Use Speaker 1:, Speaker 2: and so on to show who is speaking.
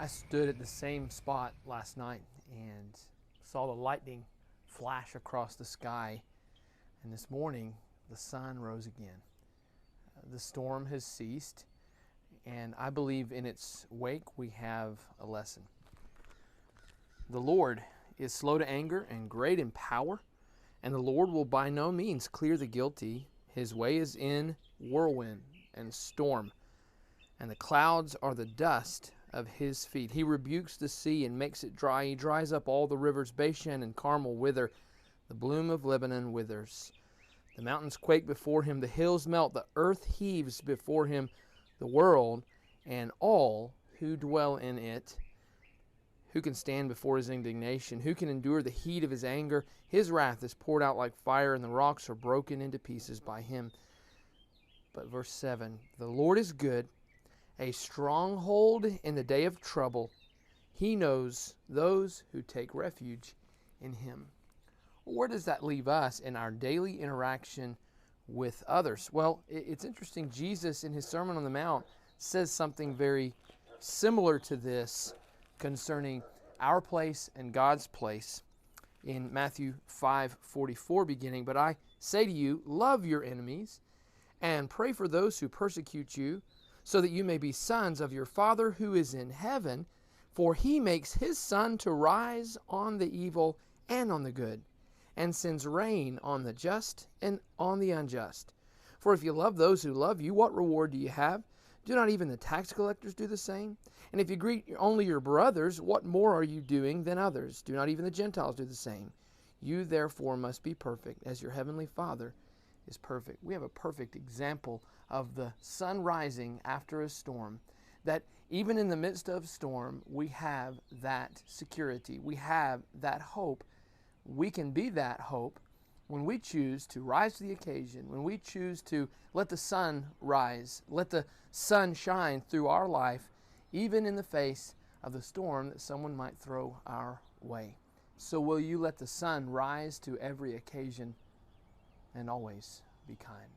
Speaker 1: I stood at the same spot last night and saw the lightning flash across the sky, and this morning the sun rose again. The storm has ceased, and I believe in its wake we have a lesson. The Lord is slow to anger and great in power, and the Lord will by no means clear the guilty. His way is in whirlwind and storm, and the clouds are the dust of his feet. He rebukes the sea and makes it dry. He dries up all the rivers. Bashan and Carmel wither. The bloom of Lebanon withers. The mountains quake before him. The hills melt. The earth heaves before him. The world and all who dwell in it. Who can stand before his indignation? Who can endure the heat of his anger? His wrath is poured out like fire, and the rocks are broken into pieces by him. But verse 7, the Lord is good, a stronghold in the day of trouble. He knows those who take refuge in him. Where does that leave us in our daily interaction with others? Well, it's interesting. Jesus, in his Sermon on the Mount, says something very similar to this concerning our place and God's place in Matthew 5:44 beginning. But I say to you, love your enemies and pray for those who persecute you, so that you may be sons of your Father who is in heaven, for he makes his sun to rise on the evil and on the good, and sends rain on the just and on the unjust. For if you love those who love you, what reward do you have? Do not even the tax collectors do the same? And if you greet only your brothers, what more are you doing than others? Do not even the Gentiles do the same? You therefore must be perfect, as your heavenly Father is perfect. We have a perfect example of the sun rising after a storm, that even in the midst of storm, we have that security. We have that hope. We can be that hope when we choose to rise to the occasion, when we choose to let the sun rise, let the sun shine through our life, even in the face of the storm that someone might throw our way. So will you let the sun rise to every occasion and always be kind?